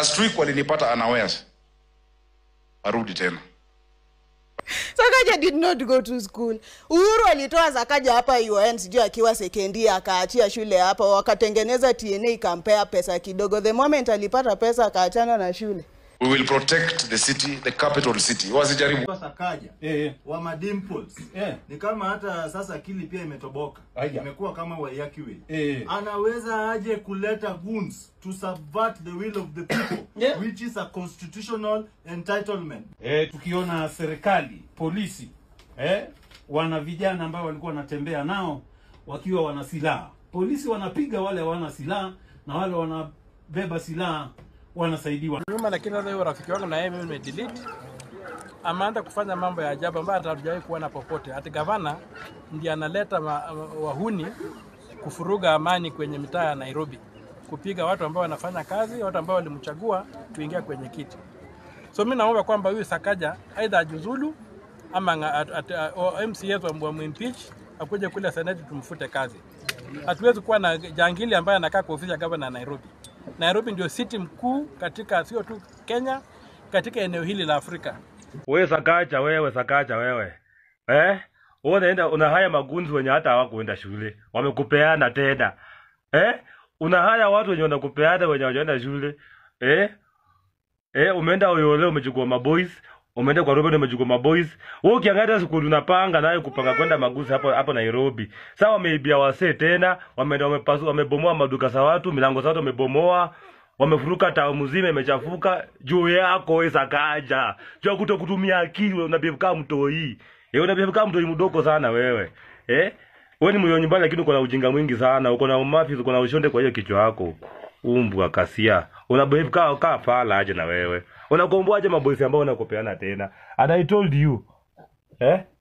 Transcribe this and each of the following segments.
Last week walinipata unawares. Arudi tena. Sakaja did not go to school. Uhuru alitoa Sakaja hapa UN sijui akiwa sekendi akaachia shule hapa wakatengeneza TNA ikampea pesa kidogo. The moment alipata pesa akaachana na shule. We will protect the city, the capital city. Wasijaribu. Sakaja wa madimples. Ni kama hata sasa akili pia imetoboka. Imekuwa kama Wayakiwe. Anaweza aje kuleta goons to subvert the will of the people, which is a constitutional entitlement. Tukiona serikali, polisi, wana vijana ambao walikuwa wanatembea nao wakiwa wana silaha. Polisi wanapiga wale wana silaha na wale wanabeba silaha wanasaidiwa. Nyuma lakini leo rafiki wangu na yeye mimi nimedelete. Ameanza kufanya mambo ya ajabu ambayo hatujawahi kuona popote. Ati gavana ndiye analeta wahuni kufuruga amani kwenye mitaa ya Nairobi. Kupiga watu ambao wanafanya kazi, watu ambao walimchagua tuingia kwenye kiti. So mimi naomba kwamba huyu Sakaja aidha ajuzulu ama MCA wa impeach akuje kule Senate tumfute kazi. Hatuwezi kuwa na jangili ambaye anakaa kwa ofisi ya gavana ya Nairobi. Nairobi ndio city mkuu katika sio tu Kenya, katika eneo hili la Afrika. Wewe Sakaja wewe. Unaenda unahaya magunzi wenye hata hawakuenda shule. Wamekupeana tena. Unahaya watu wenye wanakupeana wenye hawajaenda shule. Umeenda Oyole umechukua maboys, umeenda kwa Robert umechukua maboys. Wewe ukiangalia siku tunapanga nayo kupanga kwenda maguzi hapo Nairobi. Sasa wameibia wasee tena, wameenda wamebomoa maduka za watu, milango za watu wamebomoa, wamefuruka town mzima imechafuka juu yako wewe Sakaja. Juu kutokutumia akili unabeba kama mtoi. Unabeba kama mtoi mdogo sana wewe. Wewe ni mwenye nyumbani lakini uko na ujinga mwingi sana, uko na umafi, uko na ushonde kwa hiyo kichwa yako. Umbwa kasia. Unabehave kaa fala aje na wewe. Unakomboaje maboys ambao wanakopeana tena? And I told you.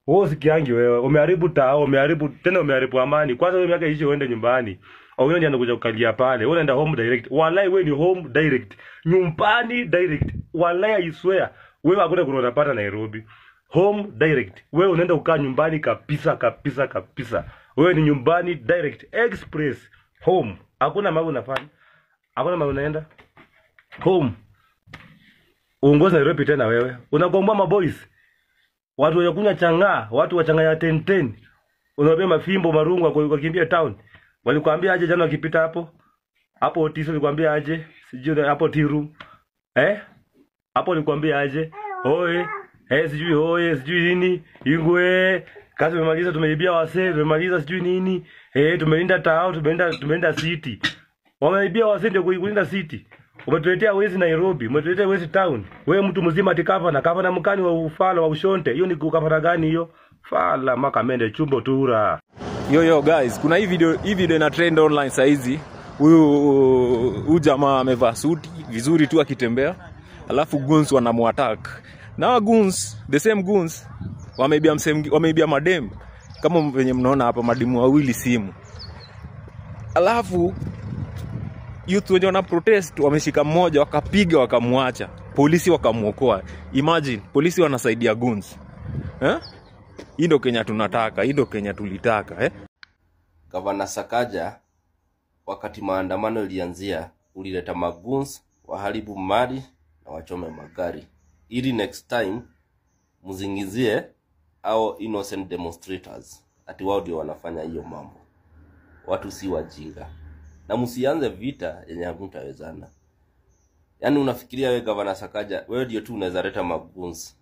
Wewe sikiangi wewe. Umeharibu tao, umeharibu amani. Kwanza wewe miaka hiyo uende nyumbani. Au wewe ndiye anakuja kukalia pale. Wewe unaenda home direct. Wallahi wewe ni home direct. Nyumbani direct. Wallahi I swear. Wewe hakuna kunapata Nairobi. Home direct. Wewe unaenda kukaa nyumbani kabisa. Wewe ni nyumbani direct express. Home. Hakuna mambo unafanya. Hakuna mambo unaenda. Home. Uongoza Nairobi tena wewe. Unakomboa maboys. Watu wakunywa changa, watu wachanganya 10. Unawapea mafimbo marungu kwa kimbia town. Walikwambia aje jana wakipita hapo? Hapo Otis walikwambia aje? Sijui hapo Tiru. Hapo walikwambia aje? Oe. Sijui nini? Ingwe. Kazi tumemaliza tumeibia wasee, tumemaliza sijui nini? Tumelinda town, tumeenda city. Wameibia wasee ndio kulinda city. Umetuletea wezi Nairobi, umetuletea wezi town. Wewe mtu mzima atikava na mkani wa ufala wa ushonte. Hiyo ni kukafara gani hiyo? Fala makamende chumbo tura. Yo guys, kuna hii video ina trend online saizi. Huyu jamaa amevaa suti vizuri tu akitembea. Alafu goons wanamuattack. Na goons, the same goons wameibia madem kama venye mnaona hapa madimu wawili simu. Alafu youth wenye wana protest wameshika mmoja wakapiga wakamwacha, polisi wakamuokoa. Imagine polisi wanasaidia goons. Hii ndio Kenya tunataka, hii ndio Kenya tulitaka. Gavana Sakaja wakati maandamano ilianzia ulileta magoons waharibu mali na wachome magari, ili next time muzingizie au innocent demonstrators ati wao ndio wanafanya hiyo mambo. Watu si wajinga. Na msianze vita yenye hamtawezana. Yaani unafikiria wewe Gavana Sakaja, wewe ndio tu unaweza leta magoons.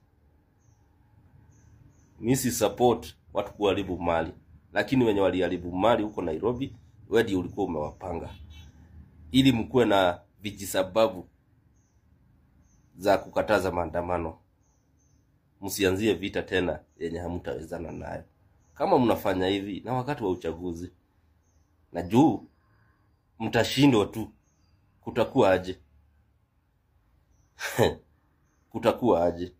Mimi si support watu kuharibu mali, lakini wenye waliharibu mali huko Nairobi, wewe ndio ulikuwa umewapanga. Ili mkuwe na vijisababu za kukataza maandamano. Msianzie vita tena yenye hamtawezana nayo. Kama mnafanya hivi na wakati wa uchaguzi, na juu mtashindwa tu, kutakuwa aje? Kutakuwa aje?